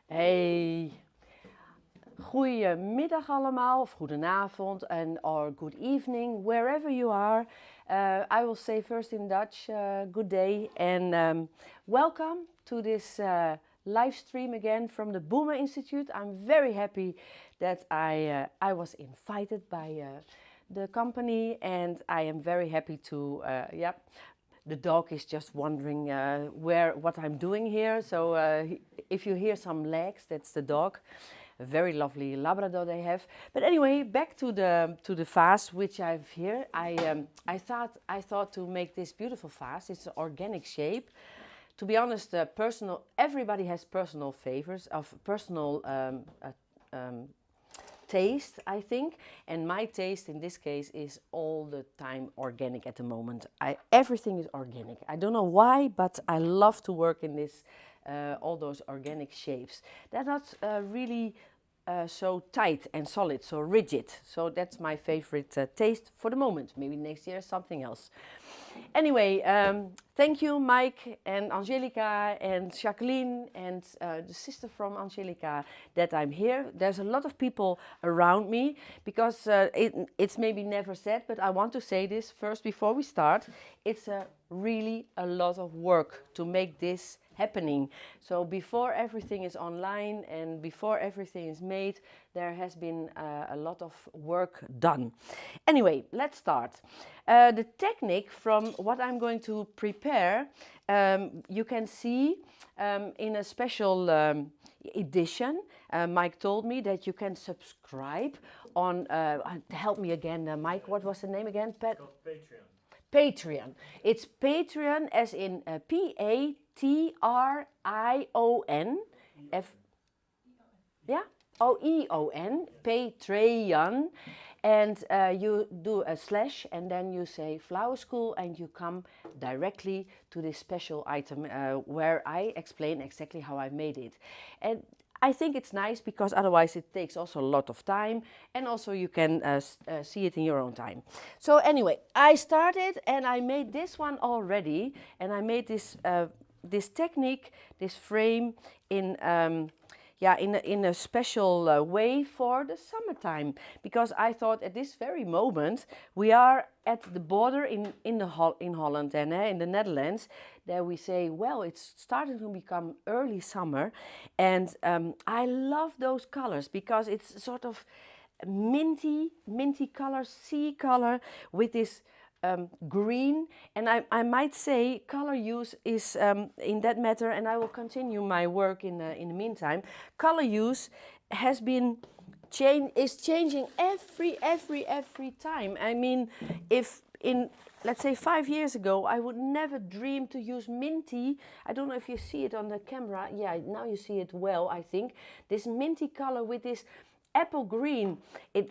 Hey, goedemiddag allemaal, of goedenavond, and or good evening, wherever you are. I will say first in Dutch, good day, and welcome to this live stream again from the Boerma Instituut. I'm very happy that I was invited by the company, and I am very happy to, the dog is just wondering what I'm doing here. So if you hear some legs, that's the dog. A very lovely Labrador they have. But anyway, back to the vase which I've here. I thought to make this beautiful vase. It's an organic shape. To be honest, everybody has personal favors of personal taste, I think, and my taste in this case is all the time organic at the moment. Everything is organic. I don't know why, but I love to work in this all those organic shapes. They're not really so tight and solid, so rigid. So that's my favorite taste for the moment. Maybe next year something else. Anyway, thank you, Mike and Angelica and Jacqueline and the sister from Angelica that I'm here. There's a lot of people around me because it's maybe never said, but I want to say this first before we start. It's really a lot of work to make this happening. So before everything is online and before everything is made, there has been a lot of work done. Anyway, let's start. The technique from what I'm going to prepare, you can see in a special edition. Mike told me that you can subscribe on, help me again, Mike, what was the name again? Patreon. Patreon. It's Patreon as in P-A-T-R-I-O-N. Yeah? O-E-O-N. Patreon. And you do a slash and then you say Flower School and you come directly to this special item where I explain exactly how I made it. And I think it's nice because otherwise it takes also a lot of time and also you can see it in your own time. So anyway, I started and I made this one already and I made this this technique, this frame in in a special way for the summertime, because I thought at this very moment we are at the border in Holland and in the Netherlands. There we say, well, it's starting to become early summer, and I love those colors because it's sort of minty color, sea color with this green, and I might say color use is in that matter, and I will continue my work in the meantime. Color use has been changing every time. I mean, if in let's say 5 years ago I would never dream to use minty. I don't know if you see it on the camera. Yeah, now you see it well, I think. This minty color with this apple green,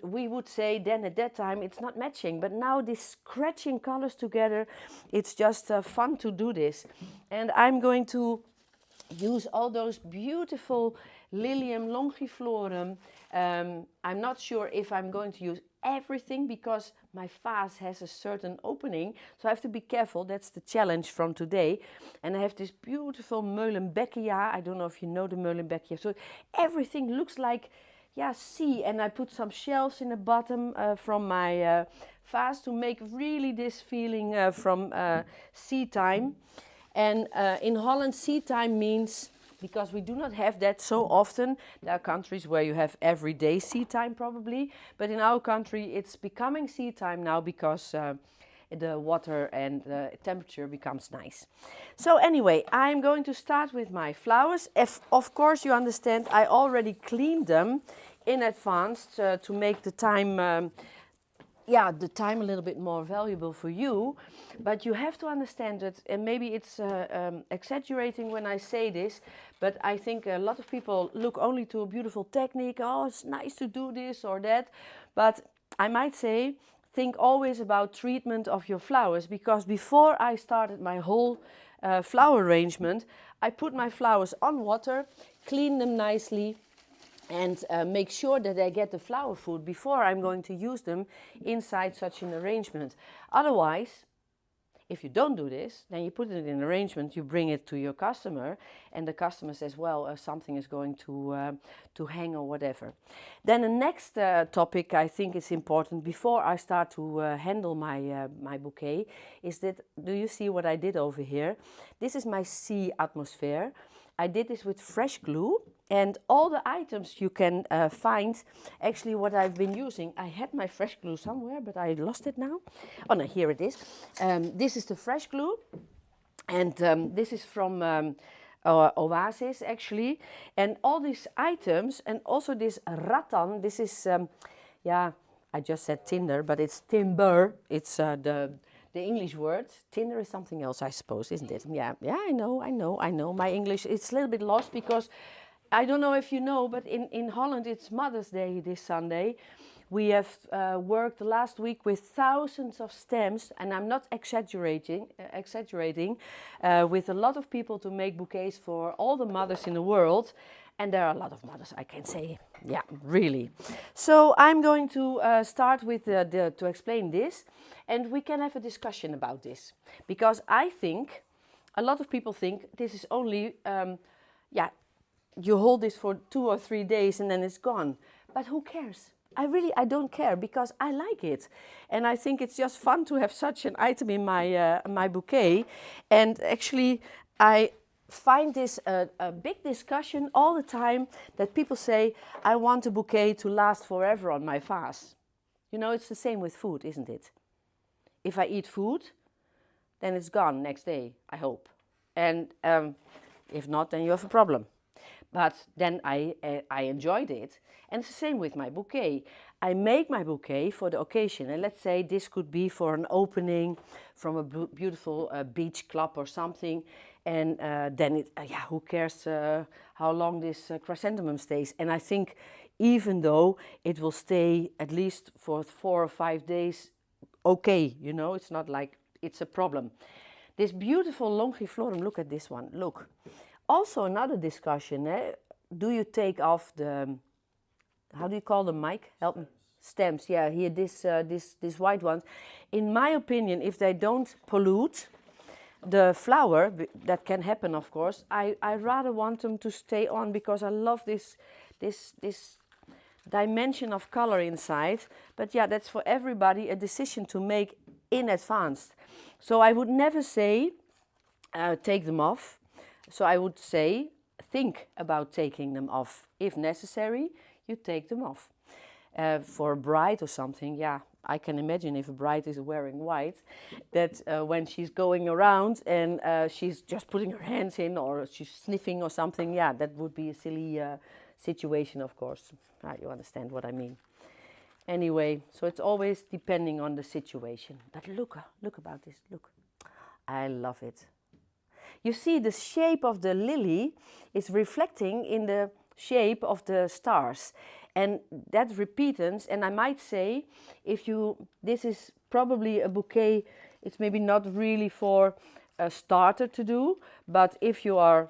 we would say then at that time it's not matching, but now these scratching colors together, it's just fun to do this. And I'm going to use all those beautiful Lilium longiflorum. I'm not sure if I'm going to use everything because my vase has a certain opening, so I have to be careful. That's the challenge from today. And I have this beautiful Meulenbeckia. I don't know if you know the Meulenbeckia. So everything looks like sea, and I put some shells in the bottom from my vase to make really this feeling from sea time. And in Holland, sea time means, because we do not have that so often, there are countries where you have everyday sea time probably, but in our country it's becoming sea time now because the water and the temperature becomes nice. So anyway, I'm going to start with my flowers. Of course, you understand, I already cleaned them in advance to make the time the time a little bit more valuable for you. But you have to understand that, and maybe it's exaggerating when I say this, but I think a lot of people look only to a beautiful technique. Oh, it's nice to do this or that. But I might say, think always about treatment of your flowers, because before I started my whole flower arrangement, I put my flowers on water, clean them nicely, and make sure that they get the flower food before I'm going to use them inside such an arrangement. Otherwise, If you don't do this, then you put it in an arrangement, you bring it to your customer, and the customer says, well, something is going to hang or whatever. Then the next topic I think is important before I start to handle my bouquet is that, do you see what I did over here? This is my sea atmosphere. I did this with fresh glue, and all the items you can find, actually what I've been using, I had my fresh glue somewhere, but I lost it now. Oh no, here it is. This is the fresh glue, and this is from Oasis actually. And all these items, and also this rattan, this is, yeah, I just said tinder, but it's timber. It's the English word. Tinder is something else, I suppose, isn't it? Yeah, I know. My English, it's a little bit lost because I don't know if you know, but in Holland it's Mother's Day this Sunday. We have worked last week with thousands of stems, and I'm not exaggerating, with a lot of people to make bouquets for all the mothers in the world. And there are a lot of mothers, I can say, yeah, really. So I'm going to start with to explain this, and we can have a discussion about this. Because I think, a lot of people think this is only, yeah, you hold this for 2 or 3 days and then it's gone. But who cares? I don't care, because I like it. And I think it's just fun to have such an item in my bouquet. And actually, I find this a big discussion all the time, that people say, I want a bouquet to last forever on my vase. You know, it's the same with food, isn't it? If I eat food, then it's gone next day, I hope. And if not, then you have a problem. But then I enjoyed it. And it's the same with my bouquet. I make my bouquet for the occasion. And let's say this could be for an opening from a beautiful beach club or something. And then, yeah, who cares how long this chrysanthemum stays? And I think even though it will stay at least for 4 or 5 days, okay, you know, it's not like it's a problem. This beautiful longiflorum, look at this one, look. Also another discussion, do you take off the, how do you call them, Mike? Help me. Stems, yeah, here, this white ones. In my opinion, if they don't pollute the flower, that can happen, of course, I rather want them to stay on, because I love this dimension of color inside. But yeah, that's for everybody a decision to make in advance. So I would never say take them off. So I would say think about taking them off. If necessary, you take them off. For a bride or something, yeah, I can imagine if a bride is wearing white, that when she's going around and she's just putting her hands in, or she's sniffing or something, yeah, that would be a silly situation, of course. You understand what I mean. Anyway, so it's always depending on the situation. But look about this, look. I love it. You see, the shape of the lily is reflecting in the shape of the stars. And that repeatance, and I might say, this is probably a bouquet, it's maybe not really for a starter to do, but if you are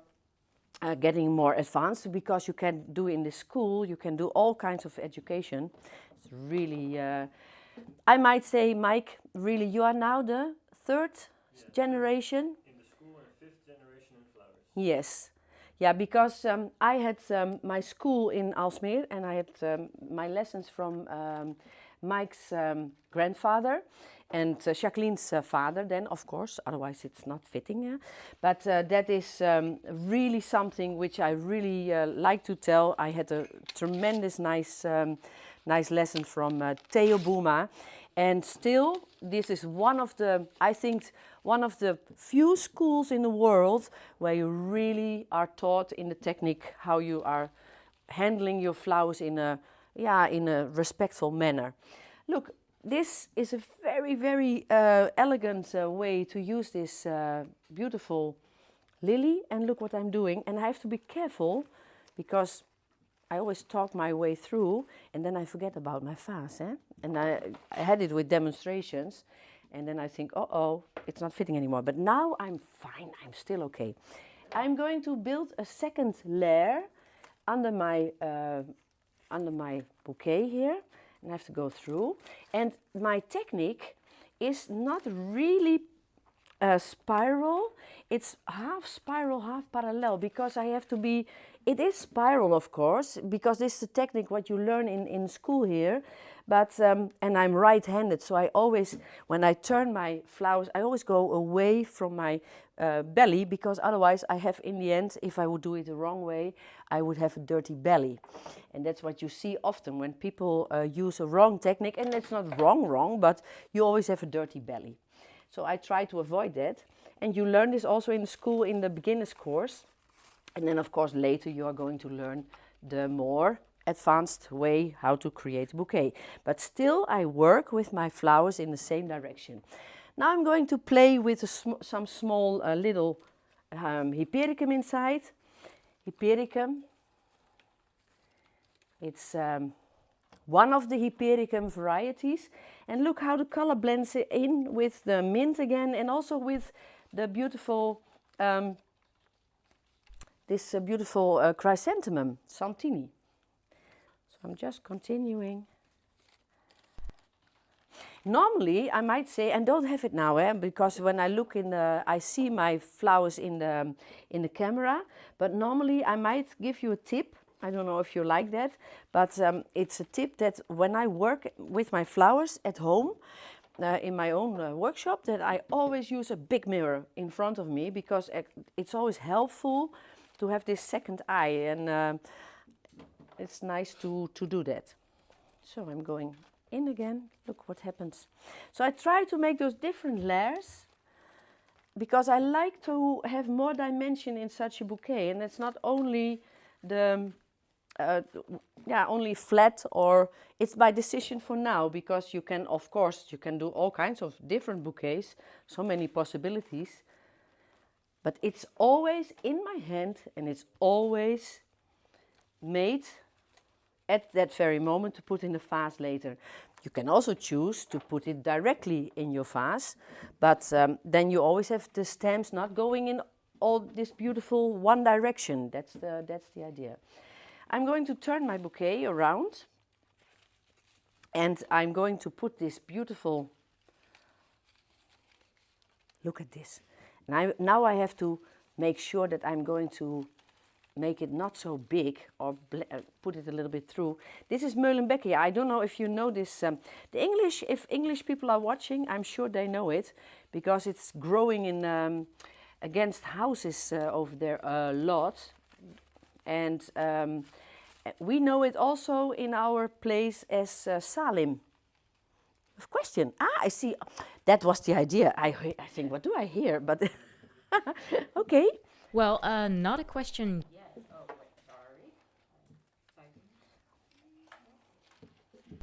getting more advanced, because you can do in the school, you can do all kinds of education. It's really, I might say, Mike, really, you are now the third generation? In the school, and 5th generation in flowers. Yes. Yeah, because I had my school in Aalsmeer, and I had my lessons from Mike's grandfather and Jacqueline's father then, of course, otherwise it's not fitting. But that is really something which I really like to tell. I had a tremendous nice lesson from Theo Boerma. And still, this is one of the, I think, one of the few schools in the world where you really are taught in the technique how you are handling your flowers in a respectful manner. Look, this is a very, very elegant way to use this beautiful lily. And look what I'm doing. And I have to be careful, because I always talk my way through, and then I forget about my vase. And I had it with demonstrations, and then I think, uh-oh, it's not fitting anymore. But now I'm fine, I'm still okay. I'm going to build a second layer under my bouquet here, and I have to go through. And my technique is not really spiral. It's half spiral, half parallel, because I have to be, it is spiral of course, because this is a technique what you learn in school here, but, and I'm right-handed, so I always, when I turn my flowers, I always go away from my belly, because otherwise I have in the end, if I would do it the wrong way, I would have a dirty belly. And that's what you see often when people use a wrong technique, and it's not wrong, but you always have a dirty belly. So I try to avoid that. And you learn this also in school in the beginner's course. And then of course later you are going to learn the more advanced way how to create a bouquet. But still I work with my flowers in the same direction. Now I'm going to play with some small little hypericum inside. Hypericum. It's one of the hypericum varieties. And look how the color blends in with the mint again, and also with the beautiful, this beautiful chrysanthemum, Santini. So I'm just continuing. Normally, I might say, and don't have it now, because when I look in the, I see my flowers in the camera. But normally, I might give you a tip. I don't know if you like that, but it's a tip that when I work with my flowers at home, in my own workshop, that I always use a big mirror in front of me, because it's always helpful to have this second eye, and it's nice to do that. So I'm going in again. Look what happens. So I try to make those different layers, because I like to have more dimension in such a bouquet, and it's not only the only flat, or it's by decision for now, because you can, of course, you can do all kinds of different bouquets, so many possibilities, but it's always in my hand, and it's always made at that very moment to put in the vase later. You can also choose to put it directly in your vase, but then you always have the stems not going in all this beautiful one direction. That's the idea. I'm going to turn my bouquet around, and I'm going to put this beautiful, look at this. Now I have to make sure that I'm going to make it not so big, or put it a little bit through. This is Meulenbeckia. I don't know if you know this. The English, if English people are watching, I'm sure they know it, because it's growing in against houses over there a lot. And we know it also in our place as Salim. Question. I see. That was the idea. I think, what do I hear? But okay. Well, not a question yet. Oh, wait, sorry.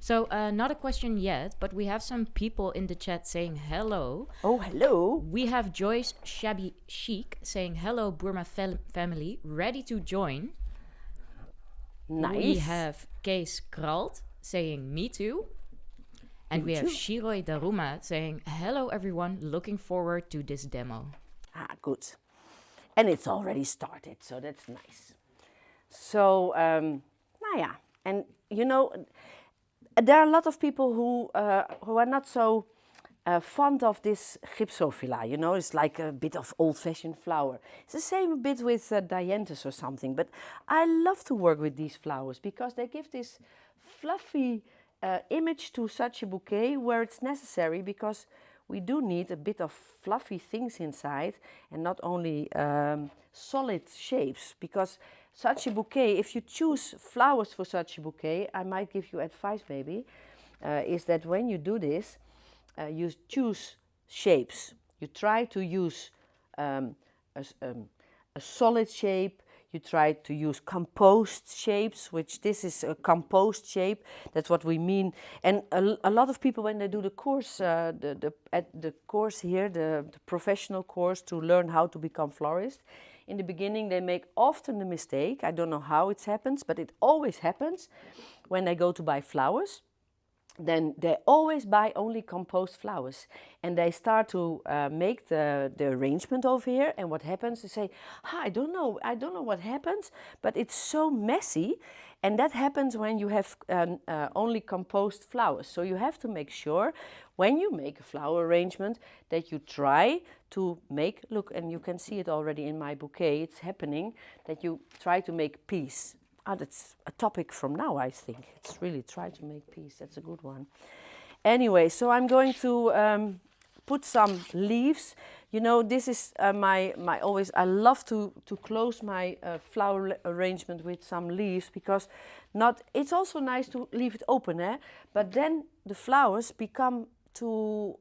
So, not a question yet, but we have some people in the chat saying hello. Oh, hello. We have Joyce Shabby Chic saying hello, Boerma family, ready to join. Nice. We have Kees Kralt saying me too. And we have Shiroi Daruma saying hello everyone, looking forward to this demo. Ah, good. And it's already started, so that's nice. So, yeah, and you know, there are a lot of people who are not so fond of this Gypsophila. You know, it's like a bit of old-fashioned flower. It's the same a bit with Dianthus or something. But I love to work with these flowers, because they give this fluffy image to such a bouquet where it's necessary, because we do need a bit of fluffy things inside, and not only solid shapes, because such a bouquet, if you choose flowers for such a bouquet, I might give you advice maybe, is that when you do this, you choose shapes. You try to use a solid shape. You try to use composed shapes, which this is a composed shape. That's what we mean. And a lot of people, when they do the course, at the course here, the professional course to learn how to become florist, in the beginning they make often the mistake. I don't know how it happens, but it always happens when they go to buy flowers. then they always buy only composed flowers, and they start to make the arrangement over here. And what happens? They say, I don't know what happens, but it's so messy. And that happens when you have only composed flowers. So you have to make sure when you make a flower arrangement that you try to make, look, and you can see it already in my bouquet, it's happening, that you try to make peace. That's a topic from now, I think. It's really try to make peace. That's a good one. Anyway, so I'm going to put some leaves. You know, this is my always, I love to close my flower arrangement with some leaves, because it's also nice to leave it open, but then the flowers become too,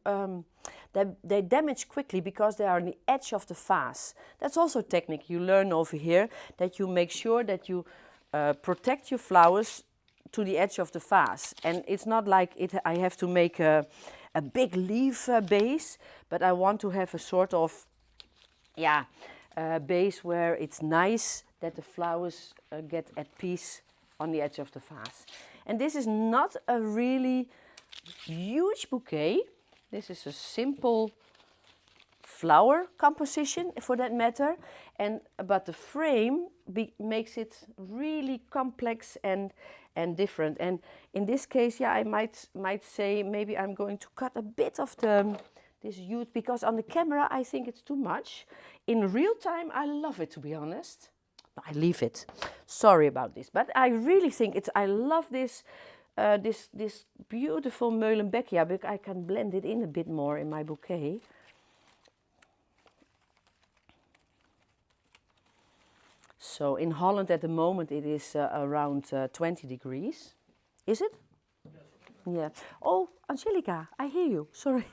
they damage quickly because they are on the edge of the vase. That's also a technique you learn over here, that you make sure that you protect your flowers to the edge of the vase. And it's not like I have to make a big leaf base, but I want to have a sort of base where it's nice that the flowers get at peace on the edge of the vase. And this is not a really huge bouquet. This is a simple flower composition, for that matter, but the frame makes it really complex and different. And in this case, I might say maybe I'm going to cut a bit of this huge, because on the camera I think it's too much. In real time I love it, to be honest. I leave it. Sorry about this, but I really think I love this this beautiful Molenbeekia, but I can blend it in a bit more in my bouquet. So in Holland at the moment it is around 20 degrees. Is it? Yes. Yeah. Oh, Angelica, I hear you. Sorry.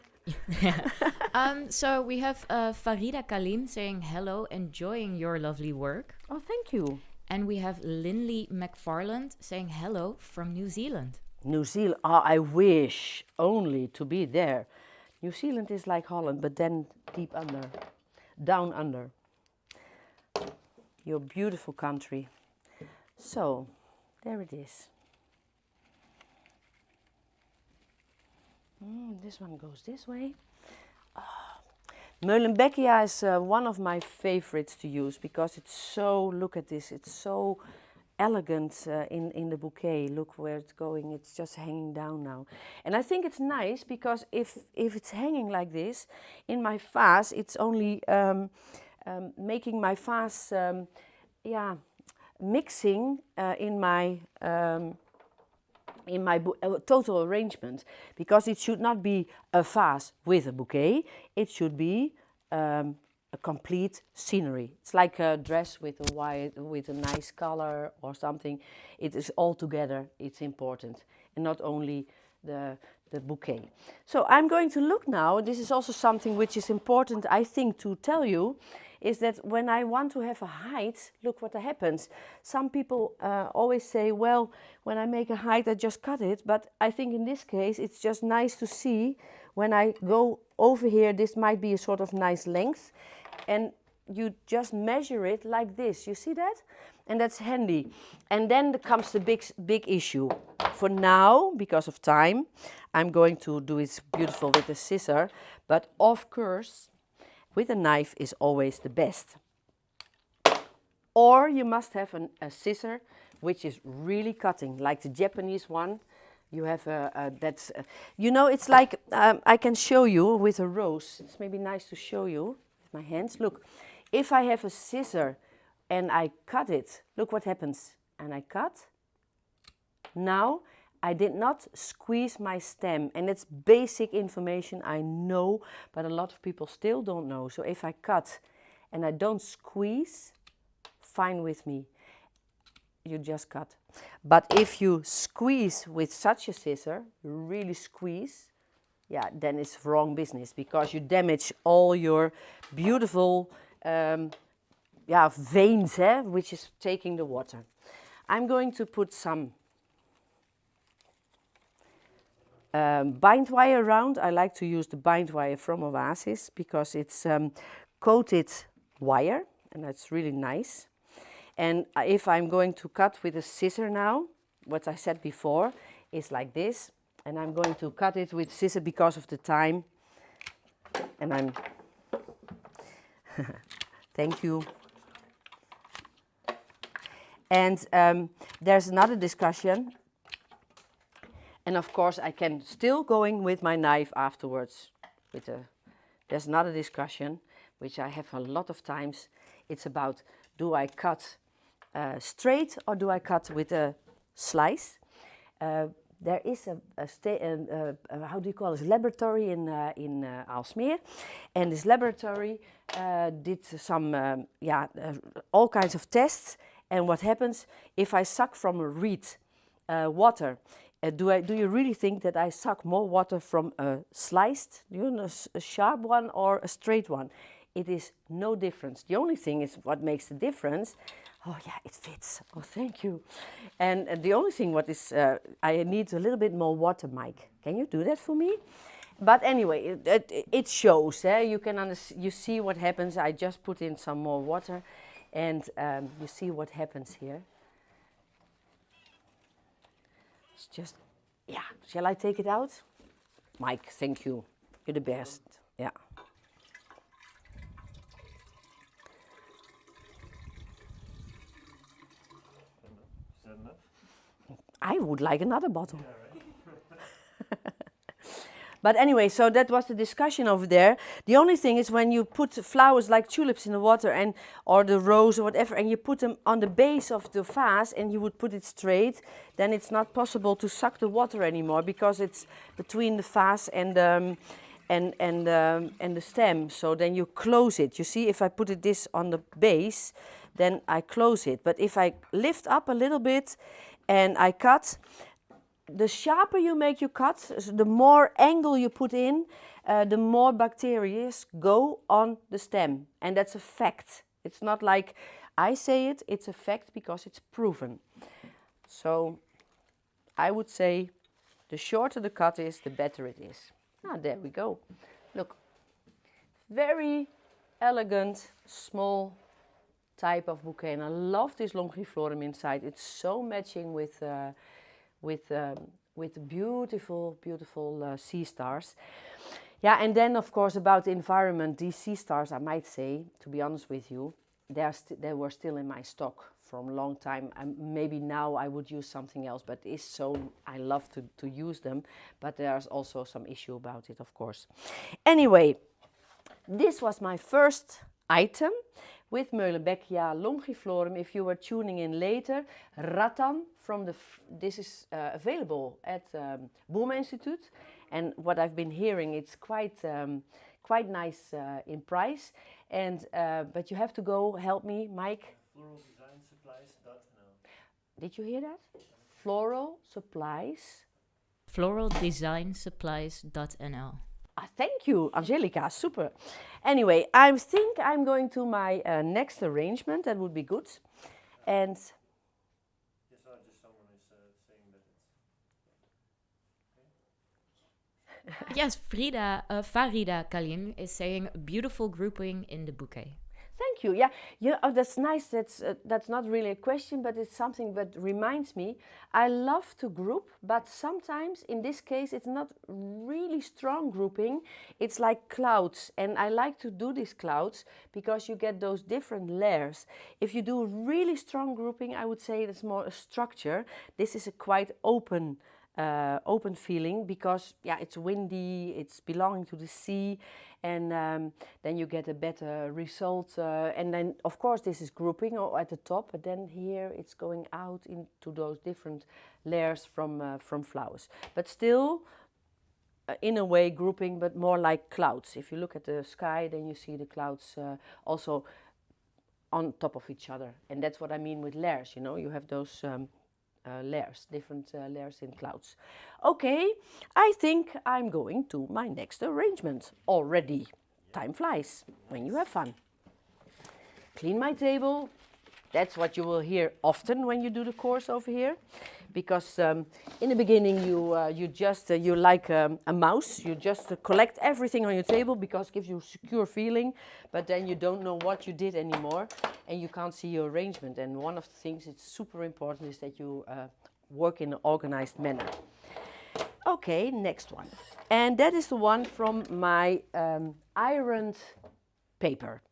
So we have Farida Kalim saying hello, enjoying your lovely work. Oh, thank you. And we have Linley McFarland saying hello from New Zealand. New Zealand, I wish only to be there. New Zealand is like Holland, but then deep under, down under. Your beautiful country. So, there it is. This one goes this way. Molenbeekia is one of my favorites to use, because it's so, look at this, it's so elegant in the bouquet. Look where it's going, it's just hanging down now. And I think it's nice, because if it's hanging like this, in my vase, it's only making my vase, mixing in my total arrangement, because it should not be a vase with a bouquet, it should be a complete scenery. It's like a dress with a nice color or something. It is all together, it's important, and not only the bouquet. So I'm going to look now, this is also something which is important, I think, to tell you, is that when I want to have a height, look what happens. Some people always say, well, when I make a height, I just cut it. But I think in this case, it's just nice to see when I go over here, this might be a sort of nice length. And you just measure it like this. You see that? And that's handy. And then comes the big issue. For now, because of time, I'm going to do it beautiful with a scissor. But of course, with a knife is always the best. Or you must have a scissor which is really cutting, like the Japanese one. You have you know, it's like, I can show you with a rose. It's maybe nice to show you with my hands. Look, if I have a scissor and I cut it, look what happens. And I cut. Now, I did not squeeze my stem, and it's basic information, I know, but a lot of people still don't know. So if I cut and I don't squeeze, fine with me, you just cut. But if you squeeze with such a scissor, really squeeze, yeah, then it's wrong business, because you damage all your beautiful veins, which is taking the water. I'm going to put some bind wire around. I like to use the bind wire from Oasis, because it's coated wire, and that's really nice. And if I'm going to cut with a scissor now, what I said before is like this. and I'm going to cut it with scissors because of the time. And I'm, thank you. And there's another discussion. And of course, I can still going with my knife afterwards. There's another discussion, which I have a lot of times. It's about, do I cut straight or do I cut with a slice? There is how do you call it, laboratory in Aalsmeer. And this laboratory did some, all kinds of tests. And what happens if I suck from a reed water? Do you really think that I suck more water from a sliced, a sharp one or a straight one? It is no difference. The only thing is what makes the difference. Oh yeah, it fits. Oh, thank you. And the only thing what is, I need a little bit more water, Mike. Can you do that for me? But anyway, it shows. You see what happens. I just put in some more water, and you see what happens here. It's just, yeah. Shall I take it out? Mike, thank you. You're the best. Yeah. Is that enough? I would like another bottle. Yeah, right. But anyway, so that was the discussion over there. The only thing is when you put flowers like tulips in the water or the rose or whatever, and you put them on the base of the vase and you would put it straight, then it's not possible to suck the water anymore because it's between the vase and the stem. So then you close it. You see, if I put this on the base, then I close it. But if I lift up a little bit and I cut, the sharper you make your cut, so the more angle you put in, the more bacteria go on the stem. And that's a fact. It's not like I say it, it's a fact because it's proven. So I would say the shorter the cut is, the better it is. Ah, there we go. Look, very elegant, small type of bouquet. And I love this longiflorum inside. It's so matching with beautiful, beautiful sea stars. Yeah, and then of course about the environment, these sea stars, I might say, to be honest with you, they were still in my stock from a long time. Maybe now I would use something else, but it's so, I love to use them, but there's also some issue about it, of course. Anyway, this was my first item with Meulenbeckia longiflorum. If you were tuning in later, rattan from this is available at Boerma Instituut, and what I've been hearing, it's quite nice in price. And but you have to go help me, Mike. FloraldesignSupplies.nl. Did you hear that? Floral supplies. FloraldesignSupplies.nl. Ah, thank you, Angelica, super. Anyway, I think I'm going to my next arrangement, that would be good. And Just someone is saying that it's... Yes, Farida Kalim is saying a beautiful grouping in the bouquet. thank you. Yeah, oh, that's nice. That's not really a question, but it's something that reminds me. I love to group, but sometimes in this case it's not really strong grouping. It's like clouds, and I like to do these clouds because you get those different layers. If you do really strong grouping, I would say it's more a structure. This is a quite open feeling because it's windy, it's belonging to the sea, and then you get a better result. And then of course this is grouping at the top, but then here it's going out into those different layers from flowers. But still, in a way, grouping, but more like clouds. If you look at the sky, then you see the clouds also on top of each other, and that's what I mean with layers. You know, you have those. Layers, different layers in clouds. Okay, I think I'm going to my next arrangement already. Time flies when you have fun. Clean my table. That's what you will hear often when you do the course over here, because in the beginning you like a mouse. You just collect everything on your table because it gives you a secure feeling, but then you don't know what you did anymore and you can't see your arrangement. And one of the things that's super important is that you work in an organized manner. Okay, next one. And that is the one from my ironed paper.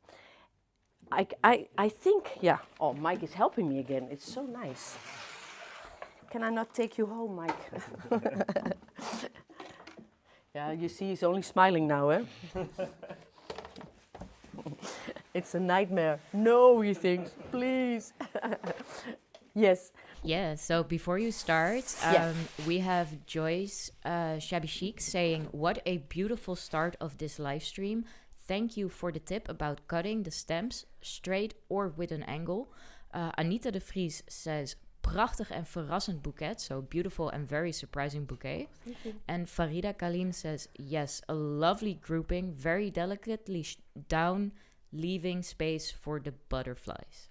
I think, yeah. Oh, Mike is helping me again. It's so nice. Can I not take you home, Mike? Yeah, you see, he's only smiling now, eh? It's a nightmare. No, he thinks, please. Yes. Yeah, so before you start, Yes. we have Joyce Shabby Chic saying, "What a beautiful start of this live stream. Thank you for the tip about cutting the stems straight or with an angle." Anita de Vries says, "Prachtig en verrassend bouquet." So beautiful and very surprising bouquet. And Farida Kalim says, "Yes, a lovely grouping, very delicately down, leaving space for the butterflies."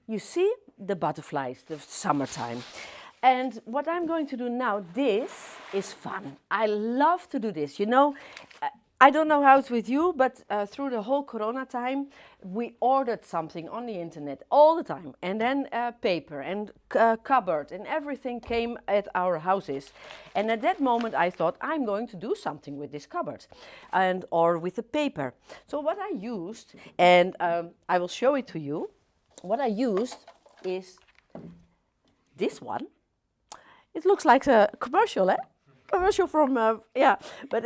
You see the butterflies, the summertime. And what I'm going to do now, this is fun. I love to do this. You know, I don't know how it's with you, but through the whole Corona time, we ordered something on the internet all the time. And then paper and cupboard and everything came at our houses. And at that moment, I thought, I'm going to do something with this cupboard and or with the paper. So what I used, and I will show it to you. What I used is this one. It looks like a commercial, eh? Commercial from, yeah, but...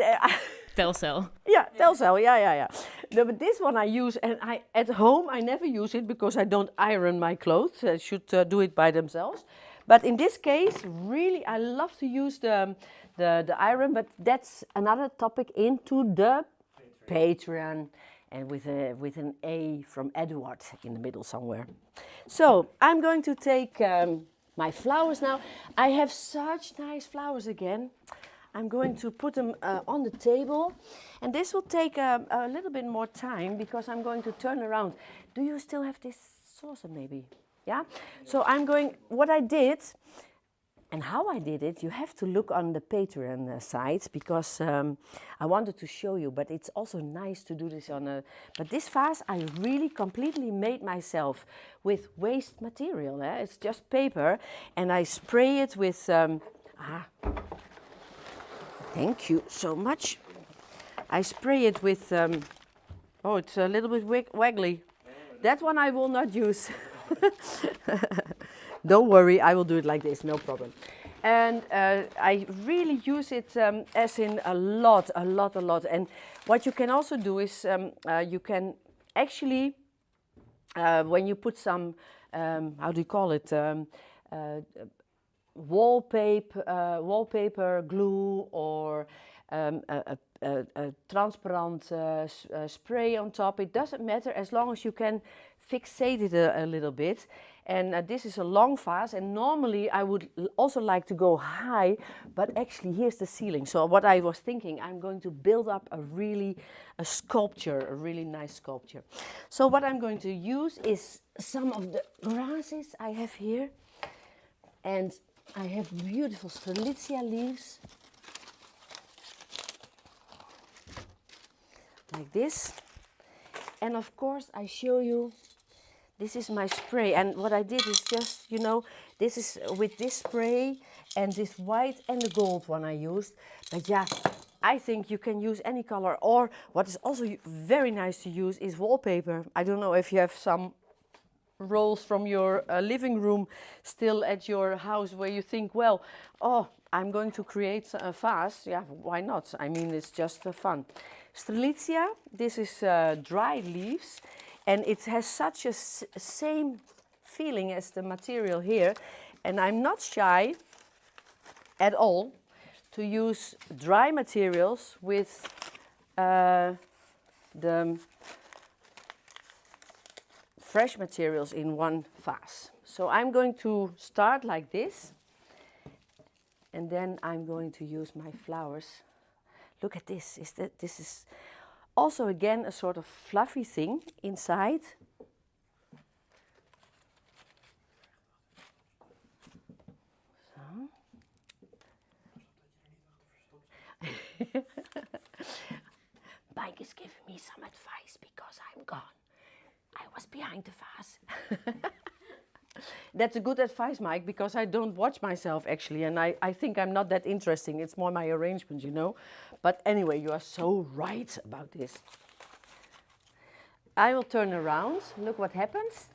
Telcel. Yeah, Telcel, yeah. No, but this one I use, and at home I never use it because I don't iron my clothes. I should do it by themselves. But in this case, really, I love to use the iron, but that's another topic into the Patreon. And with an A from Edward in the middle somewhere. So I'm going to take my flowers now. I have such nice flowers again. I'm going to put them on the table. And this will take a little bit more time because I'm going to turn around. Do you still have this saucer maybe? Yeah? So I'm going, what I did, and how I did it, you have to look on the Patreon site because I wanted to show you, but it's also nice to do this on a... But this vase I really completely made myself with waste material. It's just paper and I spray it with... Thank you so much. I spray it with... oh, it's a little bit waggly. That one I will not use. Don't worry, I will do it like this, no problem. And I really use it as in a lot. And what you can also do is you can actually, when you put some, how do you call it, wallpaper glue or a transparent spray on top, it doesn't matter as long as you can fixate it a little bit. And this is a long vase, and normally I would also like to go high, but actually here's the ceiling. So what I was thinking, I'm going to build up a sculpture, a really nice sculpture. So what I'm going to use is some of the grasses I have here, and I have beautiful strelitzia leaves, like this. And of course I show you, this is my spray, and what I did is just, you know, this is with this spray and this white and the gold one I used. But yeah, I think you can use any color, or what is also very nice to use is wallpaper. I don't know if you have some rolls from your living room still at your house where you think, well, oh, I'm going to create a vase. Yeah, why not? I mean, it's just fun. Strelitzia, this is dried leaves, and it has such a same feeling as the material here. And I'm not shy at all to use dry materials with the fresh materials in one vase. So I'm going to start like this, and then I'm going to use my flowers. Look at this. This is also again a sort of fluffy thing inside. So. Mike is giving me some advice because I'm gone. I was behind the vase. That's a good advice, Mike, because I don't watch myself actually, and I think I'm not that interesting. It's more my arrangement, you know. But anyway, you are so right about this. I will turn around. Look what happens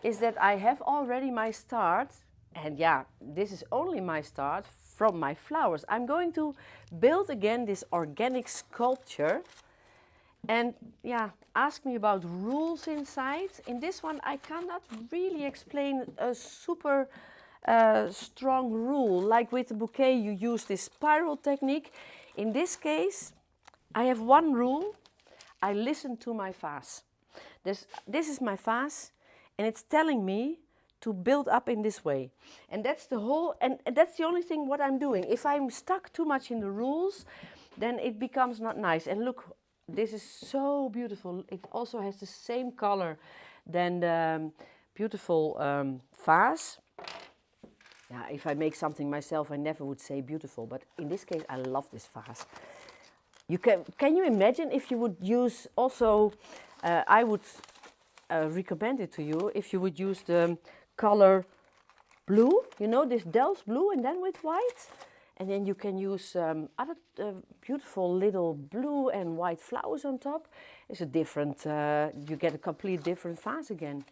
is that I have already my start, and yeah, this is only my start from my flowers. I'm going to build again this organic sculpture. And yeah, ask me about rules inside. In this one, I cannot really explain a super strong rule. Like with the bouquet, you use this spiral technique. In this case, I have one rule. I listen to my vase. This is my vase, and it's telling me to build up in this way. And that's the whole, and that's the only thing what I'm doing. If I'm stuck too much in the rules, then it becomes not nice. And look, this is so beautiful. It also has the same color than the beautiful vase. Yeah, if I make something myself, I never would say beautiful, but in this case, I love this vase. You can you imagine if you would use also, I would recommend it to you, if you would use the color blue, you know, this Delft blue and then with white. And then you can use other beautiful little blue and white flowers on top. It's a different, you get a complete different vase again.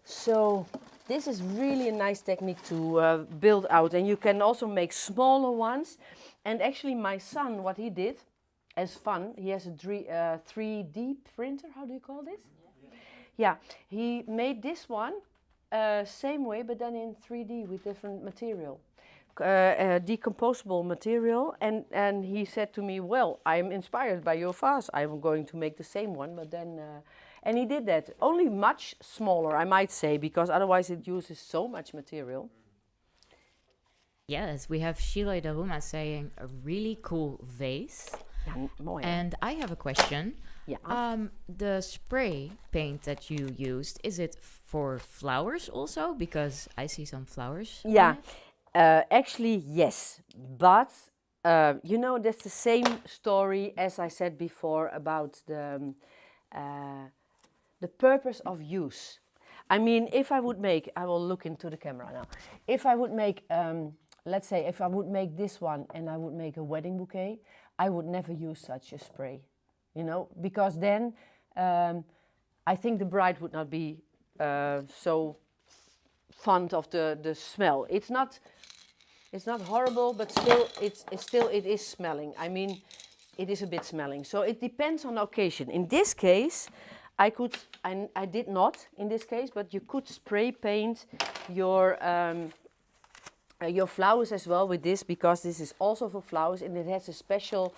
So this is really a nice technique to build out. And you can also make smaller ones. And actually my son, what he did as fun, he has a 3D printer, how do you call this? Yeah, he made this one same way, but then in 3D with different material. Decomposable material, and he said to me, well, I'm inspired by your vase, I'm going to make the same one, but then and he did that, only much smaller, I might say, because otherwise it uses so much material. Yes, we have Sheila Daruma saying a really cool vase. Ja, mooi, And I have a question. Yeah. The spray paint that you used, is it for flowers also? Because I see some flowers. Yeah. Actually, yes, but you know, that's the same story as I said before about the purpose of use. I mean, if I would make, I will look into the camera now. If I would make, let's say, if I would make this one and I would make a wedding bouquet, I would never use such a spray, you know, because then I think the bride would not be so fond of the smell. It's not horrible, but still it is smelling. I mean, it is a bit smelling. So it depends on the occasion. In this case, I did not in this case, but you could spray paint your flowers as well with this, because this is also for flowers and it has a special,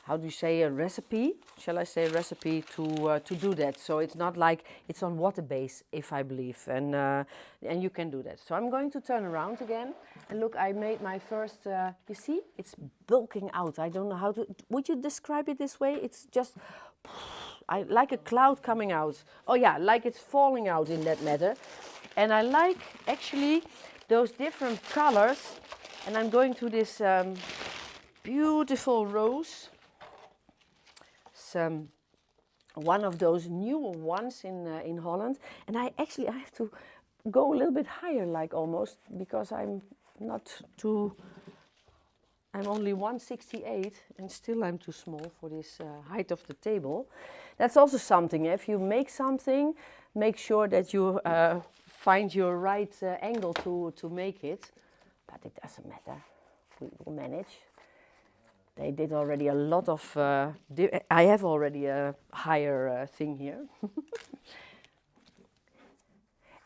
how do you say, a recipe? Shall I say a recipe to do that? So it's not like it's on water base, if I believe, and you can do that. So I'm going to turn around again, and look, I made my first. You see, it's bulking out. I don't know how to. Would you describe it this way? It's just, like a cloud coming out. Oh yeah, like it's falling out in that matter. And I like actually those different colors. And I'm going to this beautiful rose. One of those newer ones in Holland, and I have to go a little bit higher, like almost, because I'm only 168 and still I'm too small for this height of the table. That's also something. If you make something, make sure that you find your right angle to make it, but it doesn't matter. We will manage. They did already a lot of, I have already a higher thing here.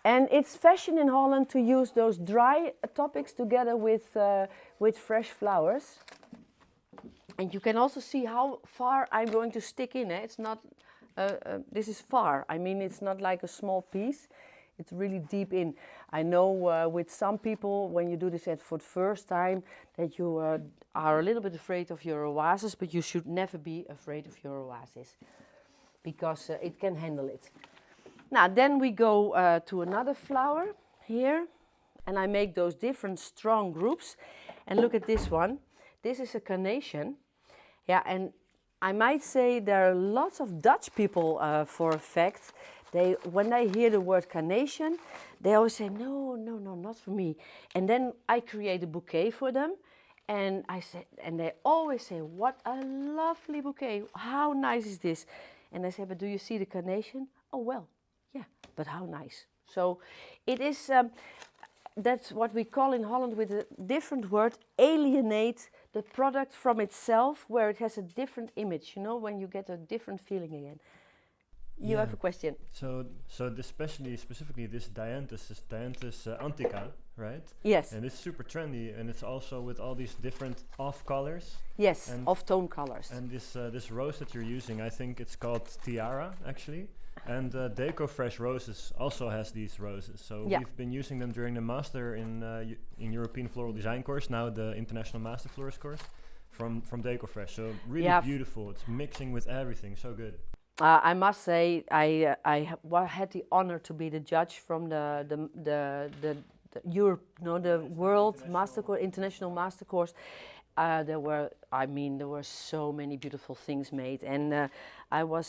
And it's fashion in Holland to use those dry topics together with fresh flowers. And you can also see how far I'm going to stick in. It's not, this is far. I mean, it's not like a small piece. It's really deep in. I know with some people, when you do this for the first time, that you are a little bit afraid of your oasis, but you should never be afraid of your oasis, because it can handle it. Now, then we go to another flower here, and I make those different strong groups. And look at this one. This is a carnation. Yeah, and I might say there are lots of Dutch people, for a fact, when they hear the word carnation, they always say, no, no, no, not for me. And then I create a bouquet for them. And I said, and they always say, what a lovely bouquet. How nice is this? And I say, but do you see the carnation? Oh, well, yeah, but how nice. So it is, that's what we call in Holland with a different word, alienate the product from itself, where it has a different image, you know, when you get a different feeling again. You have a question. So specifically this Dianthus is Dianthus antica, right? Yes. And it's super trendy, and it's also with all these different off colors. Yes, and off-tone colors. And this rose that you're using, I think it's called Tiara, actually. And Deco Fresh Roses also has these roses. So we've been using them during the master in European Floral Design course, now the International Master Florist course, from Deco Fresh. So really beautiful. It's mixing with everything. So good. I must say, I had the honor to be the judge from the Europe, no, the World Master Course, International Master Course. There were so many beautiful things made, and I was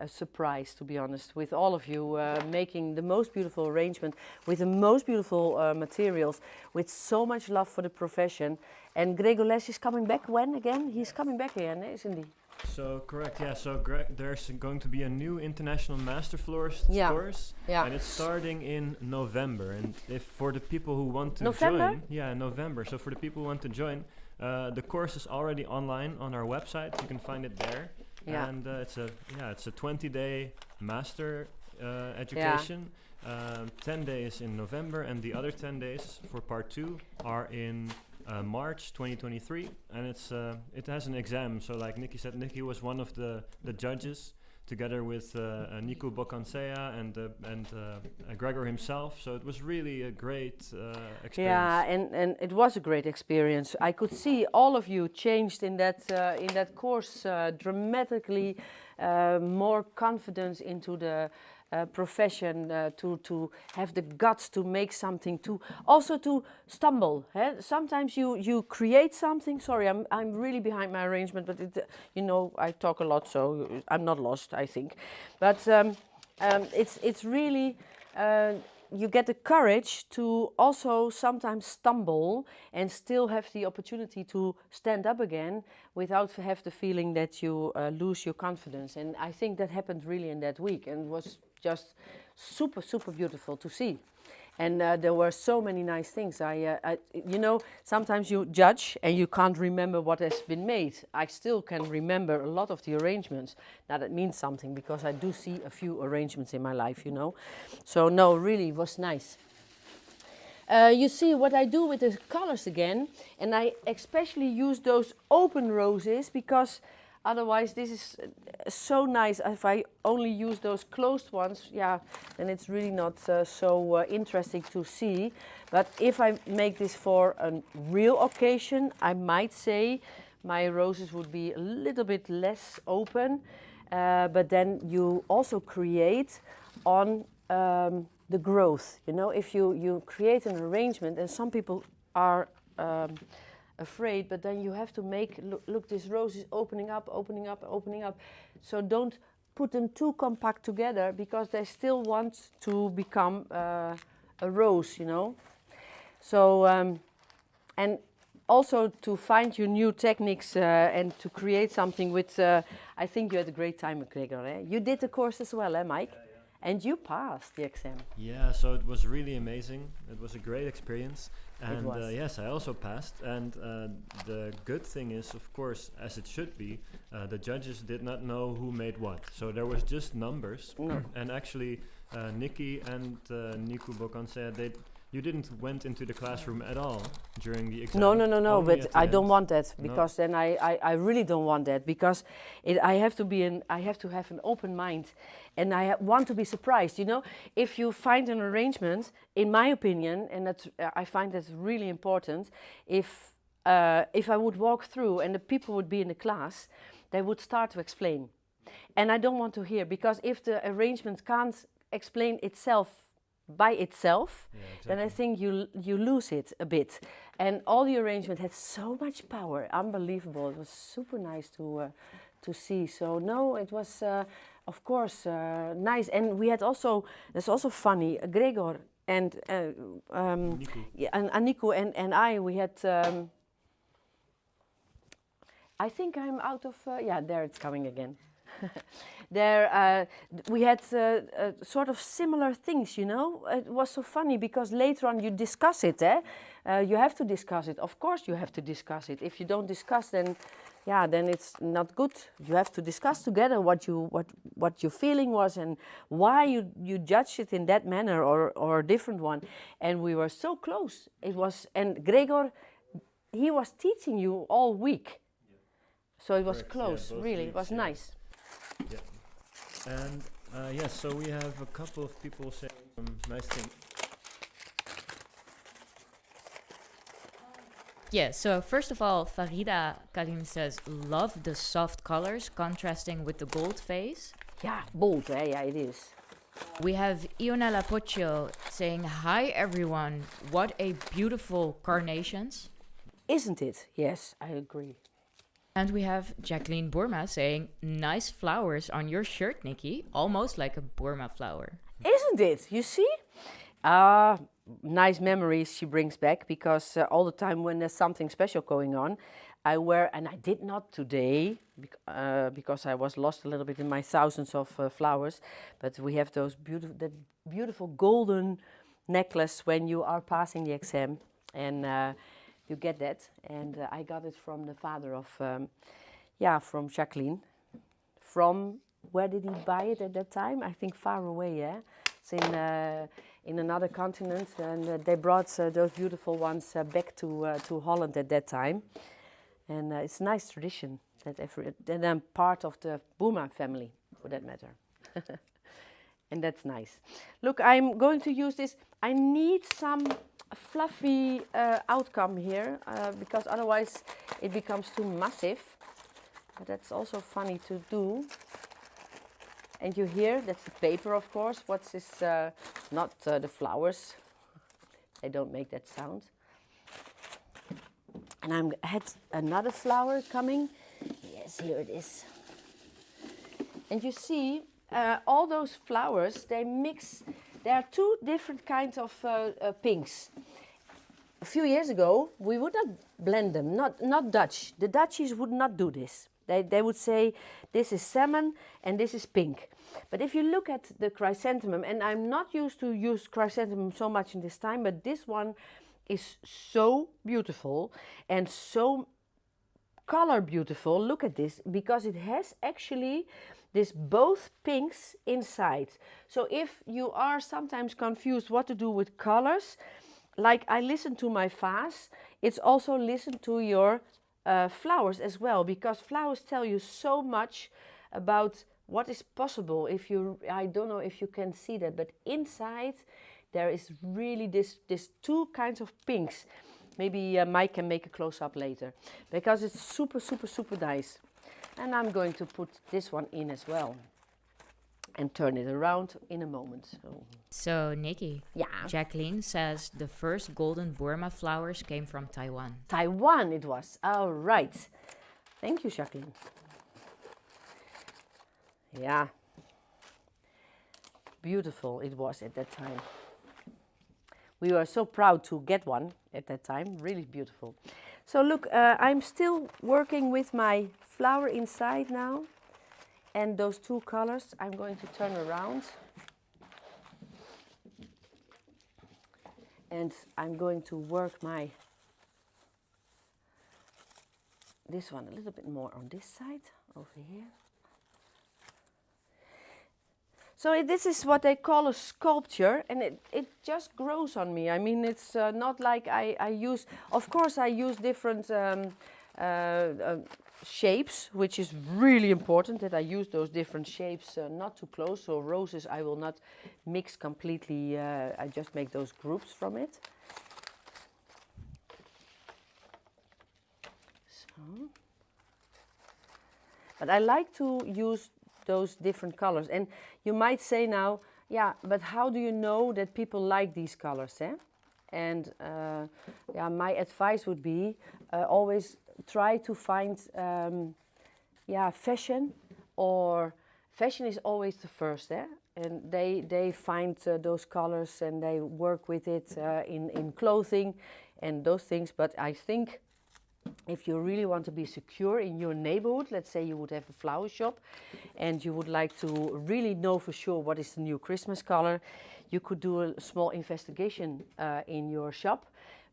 surprised, to be honest, with all of you making the most beautiful arrangement with the most beautiful materials, with so much love for the profession. And Gregoles is coming back when again? He's coming back again, isn't he? So correct, yeah. So there's going to be a new International Master Florist course, and it's starting in November. And if for the people who want to join, November. So for the people who want to join, the course is already online on our website. You can find it there, and it's a 20-day master education. 10 days in November, and the other 10 days for part 2 are in March 2023, and it has an exam. So like Nicky said, Nicky was one of the judges together with Nico Bocansea and Gregor himself. So it was really a great experience. Yeah, and it was a great experience. I could see all of you changed in that course dramatically, more confidence into the profession, to have the guts to make something, to also to stumble. Sometimes you create something. Sorry, I'm really behind my arrangement, but I talk a lot, so I'm not lost, I think. But it's really you get the courage to also sometimes stumble and still have the opportunity to stand up again without have the feeling that you lose your confidence. And I think that happened really in that week, and was just super, super beautiful to see. And there were so many nice things. Sometimes you judge and you can't remember what has been made. I still can remember a lot of the arrangements. Now that means something, because I do see a few arrangements in my life, So no, really, it was nice. You see what I do with the colors again, and I especially use those open roses, because otherwise this is so nice. If I only use those closed ones, then it's really not so interesting to see. But if I make this for a real occasion, I might say my roses would be a little bit less open. But then you also create on the growth. If you create an arrangement, and some people are afraid, but then you have to make, look, this rose is opening up, opening up, opening up. So don't put them too compact together, because they still want to become a rose, So, and also to find your new techniques and to create something with, I think you had a great time with Gregor. You did the course as well, Mike? Yeah. And you passed the exam. Yeah, so it was really amazing. It was a great experience. And yes, I also passed. And the good thing is, of course, as it should be, the judges did not know who made what. So there was just numbers. And actually, Nicky and Nico Bocansea, you didn't went into the classroom at all during the exam. No, but I don't want that, because then I really don't want that, because I have to have an open mind, and I want to be surprised. If you find an arrangement, in my opinion, and I find that really important, if I would walk through and the people would be in the class, they would start to explain. And I don't want to hear, because if the arrangement can't explain itself by itself, then I think you lose it a bit. And all the arrangement had so much power, unbelievable. It was super nice to see. So no, it was of course, nice. And we had also, that's also funny, Gregor and Nico and I, we had, I think I'm out of, yeah, there it's coming again. There, we had sort of similar things, you know. It was so funny because later on you discuss it, eh? You have to discuss it. Of course you have to discuss it. If you don't discuss, then, yeah, then it's not good. You have to discuss together what your feeling was and why you judged it in that manner or a different one. And we were so close. It was, and Gregor, he was teaching you all week. So it was close, yeah, really, weeks, it was nice. Yeah. And yes, so we have a couple of people saying some nice things. Yeah, so first of all, Farida Karim says, love the soft colors contrasting with the bold face. Yeah, bold, eh? Yeah, it is. We have Ionela Poggio saying, hi everyone, what a beautiful carnations. Isn't it? Yes, I agree. And we have Jacqueline Boerma saying, nice flowers on your shirt, Nicky. Almost like a Boerma flower. Isn't it? You see? Nice memories she brings back because all the time when there's something special going on, I wear, and I did not today because I was lost a little bit in my thousands of flowers, but we have those beautiful golden necklace when you are passing the exam, and you get that, and I got it from the father of, from Jacqueline. From, where did he buy it at that time? I think far away, yeah? It's in another continent, and they brought those beautiful ones back to Holland at that time. And it's a nice tradition that I'm part of the Boerma family, for that matter. And that's nice. Look, I'm going to use this. I need some fluffy outcome here because otherwise it becomes too massive. But that's also funny to do. And you hear, that's the paper, of course. What's this? Not the flowers. They don't make that sound. And I had another flower coming. Yes, here it is. And you see, all those flowers, they mix. There are two different kinds of pinks. A few years ago, we would not blend them, not Dutch. The Dutchies would not do this. They would say, this is salmon and this is pink. But if you look at the chrysanthemum, and I'm not used to use chrysanthemum so much in this time, but this one is so beautiful and so color beautiful. Look at this, because it has actually this both pinks inside. So if you are sometimes confused what to do with colors, like I listen to my vase, it's also listen to your flowers as well, because flowers tell you so much about what is possible. If you, I don't know if you can see that, but inside there is really this two kinds of pinks. Maybe Mike can make a close-up later, because it's super, super, super nice. And I'm going to put this one in as well and turn it around in a moment. So Nicky, yeah. Jacqueline says the first golden Boerma flowers came from Taiwan. Taiwan it was. All right. Thank you, Jacqueline. Yeah. Beautiful it was at that time. We were so proud to get one at that time. Really beautiful. So look, I'm still working with my flower inside now. And those two colors I'm going to turn around. And I'm going to work this one a little bit more on this side, over here. So this is what they call a sculpture, and it just grows on me. I mean, it's not like I use, of course I use different shapes, which is really important that I use those different shapes not too close. So roses I will not mix completely, I just make those groups from it. So. But I like to use those different colors. And you might say now, yeah, but how do you know that people like these colors, eh? And yeah, my advice would be always try to find fashion or fashion is always the first, eh? And they find those colors and they work with it in clothing and those things. But I think if you really want to be secure in your neighborhood, let's say you would have a flower shop and you would like to really know for sure what is the new Christmas color, you could do a small investigation in your shop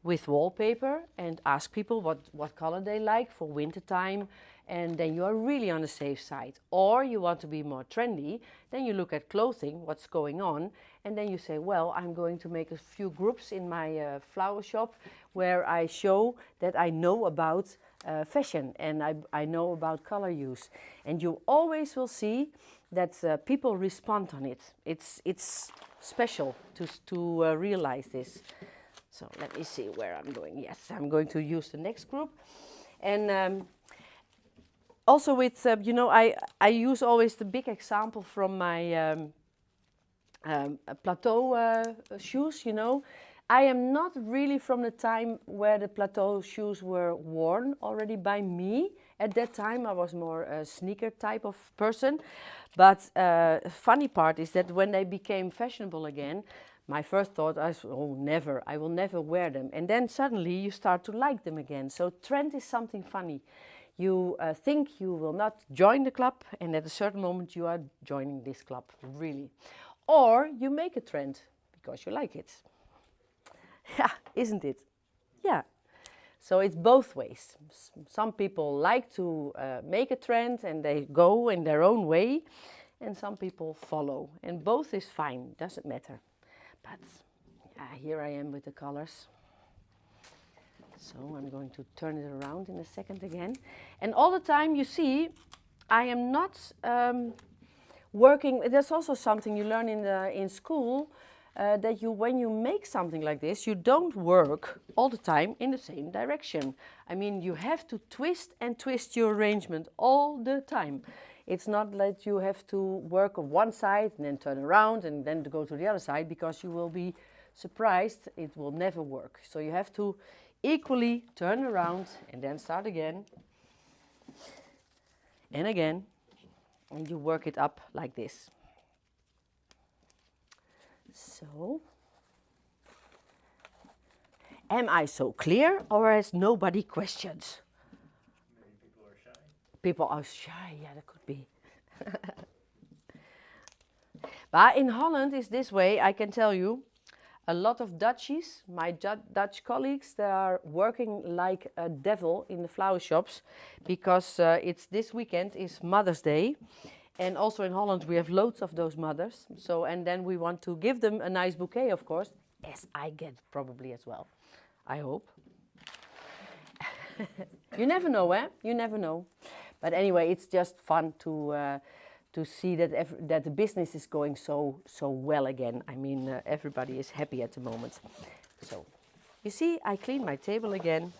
with wallpaper and ask people what color they like for winter time, and then you are really on the safe side. Or you want to be more trendy, then you look at clothing, what's going on, and then you say, well, I'm going to make a few groups in my flower shop where I show that I know about fashion and I know about color use. And you always will see that people respond on it. It's special to realize this. So let me see where I'm going. Yes, I'm going to use the next group. And also with, you know, I use always the big example from my plateau shoes, you know. I am not really from the time where the plateau shoes were worn already by me. At that time I was more a sneaker type of person. But funny part is that when they became fashionable again, my first thought was, oh, never, I will never wear them. And then suddenly you start to like them again. So trend is something funny. You think you will not join the club, and at a certain moment you are joining this club, really. Or you make a trend because you like it. Yeah, isn't it? Yeah. So it's both ways. Some people like to make a trend and they go in their own way, and some people follow. And both is fine, doesn't matter. But here I am with the colors. So I'm going to turn it around in a second again. And all the time you see, I am not working. There's also something you learn in school, that when you make something like this, you don't work all the time in the same direction. I mean, you have to twist and twist your arrangement all the time. It's not that you have to work on one side and then turn around and then to go to the other side, because you will be surprised, it will never work. So you have to equally turn around and then start again and again, and you work it up like this. So, am I so clear, or has nobody questions? Maybe people are shy. People are shy, yeah, that could be. But in Holland is this way, I can tell you, a lot of Dutchies, my Dutch colleagues, they are working like a devil in the flower shops, because it's this weekend is Mother's Day. And also in Holland we have loads of those mothers. So, and then we want to give them a nice bouquet, of course, as I get probably as well, I hope. You never know, eh? You never know. But anyway, it's just fun to see that that the business is going so well again. I mean, everybody is happy at the moment. So, you see, I clean my table again.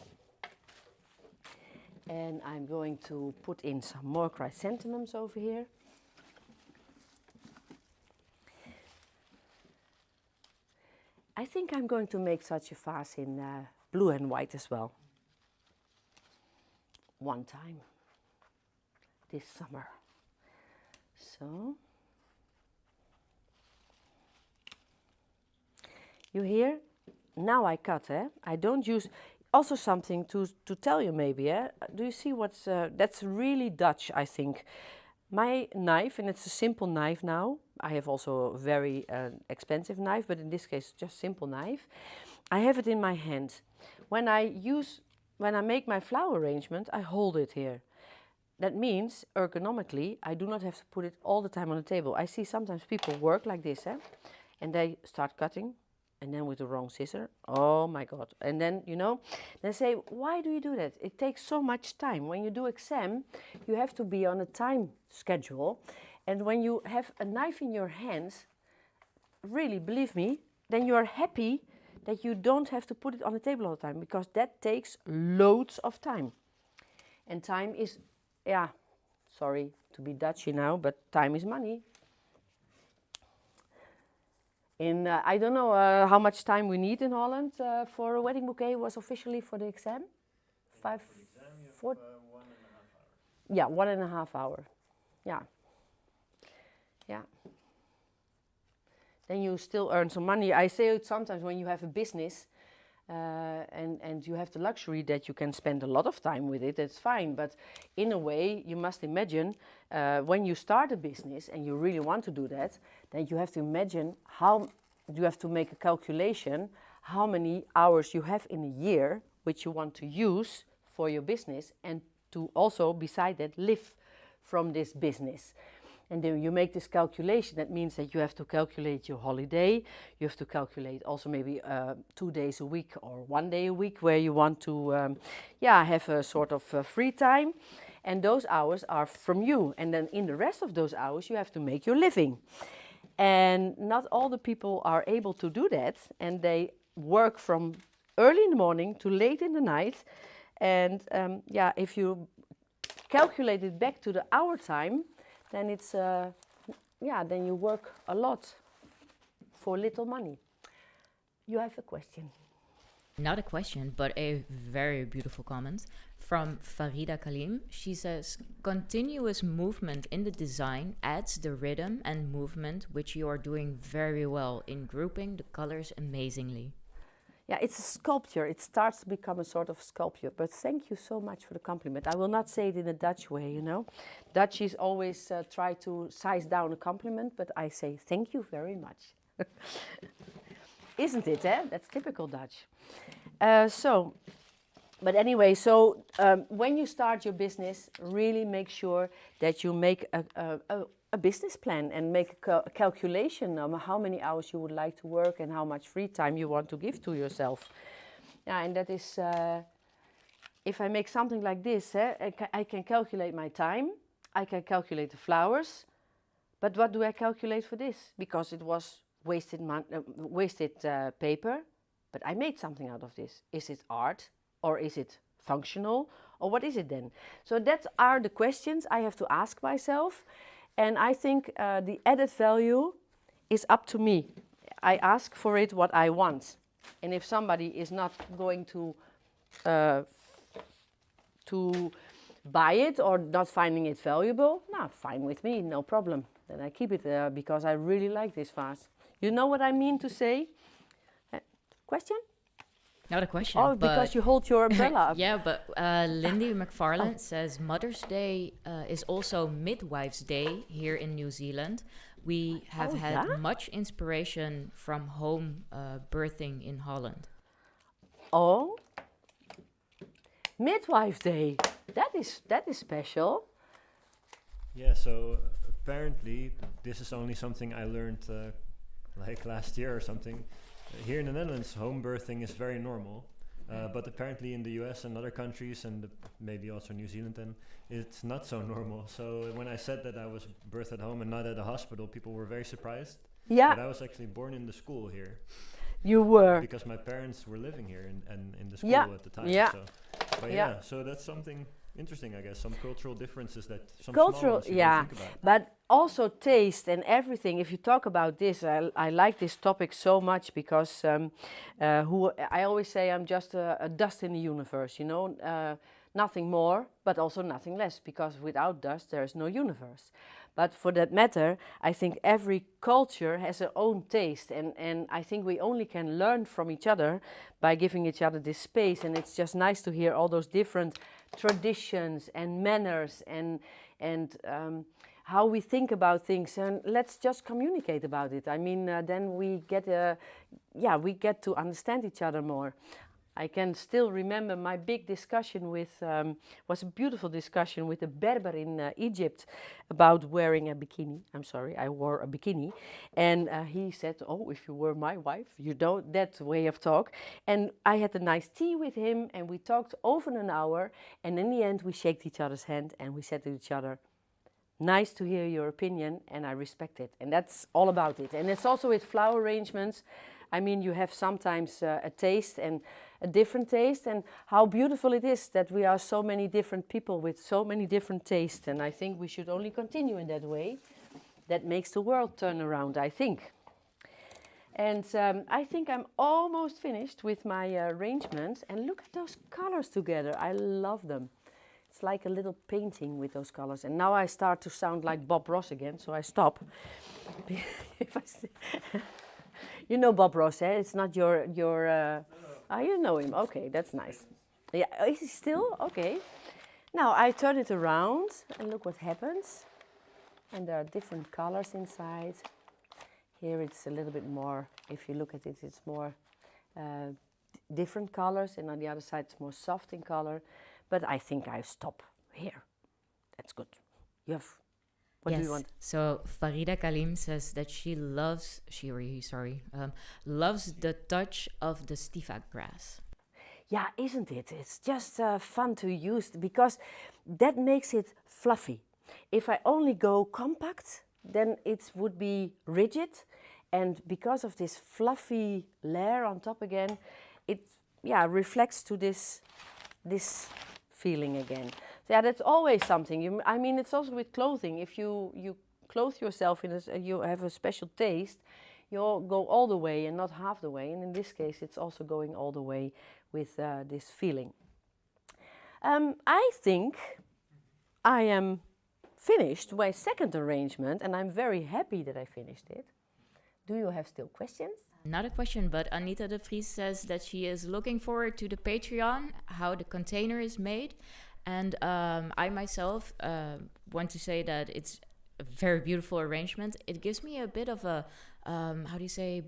And I'm going to put in some more chrysanthemums over here. I think I'm going to make such a vase in blue and white as well. One time. This summer. So. You hear? Now I cut, eh? I don't use... Also something to tell you maybe, eh? Do you see what's... that's really Dutch, I think. My knife, and it's a simple knife now. I have also a very expensive knife, but in this case, just simple knife. I have it in my hand. When I make my flower arrangement, I hold it here. That means, ergonomically, I do not have to put it all the time on the table. I see sometimes people work like this, eh? And they start cutting, and then with the wrong scissor, oh my God. And then, you know, they say, why do you do that? It takes so much time. When you do exam, you have to be on a time schedule. And when you have a knife in your hands, really, believe me, then you are happy that you don't have to put it on the table all the time, because that takes loads of time. And time is, yeah, sorry to be Dutchy now, but time is money. I don't know how much time we need in Holland for a wedding bouquet was officially for the exam. 5, 4. 1.5 hours. Yeah, 1.5 hours. Yeah. Yeah. Then you still earn some money. I say it sometimes when you have a business and you have the luxury that you can spend a lot of time with it, that's fine. But in a way, you must imagine when you start a business and you really want to do that, then you have to imagine how you have to make a calculation how many hours you have in a year which you want to use for your business and to also, beside that, live from this business. And then you make this calculation. That means that you have to calculate your holiday. You have to calculate also maybe 2 days a week or 1 day a week where you want to have a sort of free time. And those hours are from you. And then in the rest of those hours, you have to make your living. And not all the people are able to do that. And they work from early in the morning to late in the night. And if you calculate it back to the hour time, then it's, then you work a lot for little money. You have a question? Not a question, but a very beautiful comment from Farida Kalim. She says, continuous movement in the design adds the rhythm and movement, which you are doing very well in grouping the colors amazingly. Yeah, it's a sculpture. It starts to become a sort of sculpture. But thank you so much for the compliment. I will not say it in a Dutch way, you know. Dutchies always try to size down a compliment, but I say thank you very much. Isn't it, eh? That's typical Dutch. But anyway, when you start your business, really make sure that you make a business plan and make a calculation of how many hours you would like to work and how much free time you want to give to yourself. Yeah, and that is, if I make something like this, I can calculate my time, I can calculate the flowers, but what do I calculate for this? Because it was wasted paper, but I made something out of this. Is it art or is it functional or what is it then? So that are the questions I have to ask myself. And I think the added value is up to me. I ask for it what I want. And if somebody is not going to buy it or not finding it valuable, fine with me, no problem. Then I keep it because I really like this vase. You know what I mean to say? Question? Not a question. Oh, because you hold your umbrella up. Yeah, but Lindy McFarland says Mother's Day is also Midwife's Day here in New Zealand. We have had much inspiration from home birthing in Holland. Oh, Midwife's Day. That is special. Yeah, so apparently this is only something I learned like last year or something. Here in the Netherlands, home birthing is very normal, but apparently in the US and other countries, and maybe also New Zealand, then it's not so normal. So when I said that I was birthed at home and not at a hospital, people were very surprised. Yeah. But I was actually born in the school here. You were. Because my parents were living here and in the school at the time. Yeah. So that's something interesting, I guess. Some cultural differences that some cultural, small ones you don't think about. But also taste and everything. If you talk about this, I like this topic so much because I always say I'm just a dust in the universe, you know, nothing more, but also nothing less, because without dust there is no universe. But for that matter, I think every culture has their own taste, and I think we only can learn from each other by giving each other this space. And it's just nice to hear all those different traditions and manners and how we think about things. And let's just communicate about it. I mean, then we get to understand each other more. I can still remember my big discussion was a beautiful discussion with a Berber in Egypt about wearing a bikini. I'm sorry, I wore a bikini. And he said, oh, if you were my wife, you don't, that way of talk. And I had a nice tea with him and we talked over an hour. And in the end, we shook each other's hand and we said to each other, nice to hear your opinion and I respect it. And that's all about it. And it's also with flower arrangements. I mean, you have sometimes a taste and a different taste, and how beautiful it is that we are so many different people with so many different tastes. And I think we should only continue in that way. That makes the world turn around, I think. And I think I'm almost finished with my arrangements. And look at those colors together. I love them. It's like a little painting with those colors. And now I start to sound like Bob Ross again, so I stop. If I you know Bob Ross, eh? It's not your you know him. Okay, that's nice. Yeah, is he still? Okay. Now I turn it around and look what happens. And there are different colors inside. Here it's a little bit more, if you look at it, it's more different colors. And on the other side it's more soft in color. But I think I stop here. That's good. You have, what do you want? So Farida Kalim says that she loves, loves the touch of the stivak grass. Yeah, isn't it? It's just fun to use because that makes it fluffy. If I only go compact, then it would be rigid. And because of this fluffy layer on top again, it reflects to this feeling again. So yeah, that's always something. I mean, it's also with clothing. If you clothe yourself you have a special taste, you'll go all the way and not half the way. And in this case, it's also going all the way with this feeling. I think I am finished my second arrangement, and I'm very happy that I finished it. Do you have still questions? Not a question, but Anita de Vries says that she is looking forward to the Patreon, how the container is made. And I myself want to say that it's a very beautiful arrangement. It gives me a bit of a,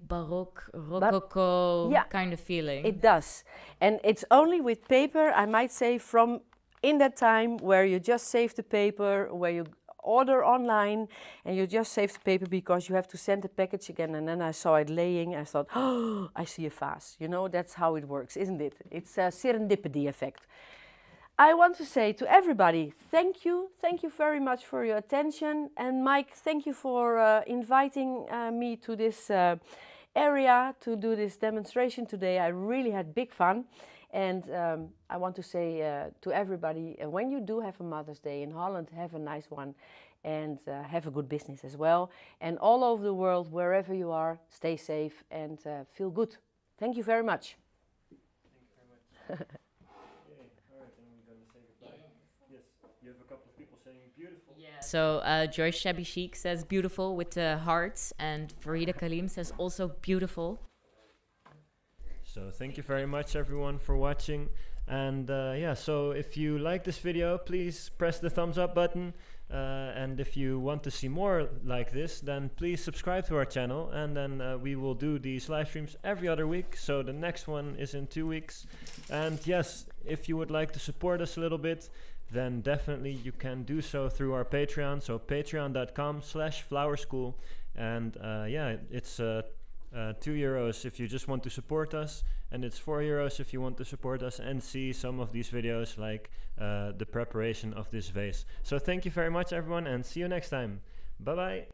Baroque, Rococo kind of feeling. It does. And it's only with paper, I might say, from in that time where you just save the paper, where you order online and you just save the paper because you have to send the package again. And then I saw it laying. I thought, oh, I see a vase. You know, that's how it works, isn't it? It's a serendipity effect. I want to say to everybody, thank you. Thank you very much for your attention. And Mike, thank you for inviting me to this area to do this demonstration today. I really had big fun. And I want to say to everybody, when you do have a Mother's Day in Holland, have a nice one and have a good business as well. And all over the world, wherever you are, stay safe and feel good. Thank you very much. Thank you very much. Okay, all right, then we're going to say goodbye. Yes, you have a couple of people saying beautiful. Yeah. So Joyce Shabby Chic says beautiful with the hearts, and Farida Kalim says also beautiful. So thank you very much everyone for watching, and so if you like this video, please press the thumbs up button, and if you want to see more like this, then please subscribe to our channel, and then we will do these live streams every other week. So the next one is in 2 weeks. And yes, if you would like to support us a little bit, then definitely you can do so through our Patreon. So patreon.com/flowerschool, and it's €2 if you just want to support us, and it's €4 if you want to support us and see some of these videos like the preparation of this vase. So thank you very much everyone, and see you next time. Bye bye.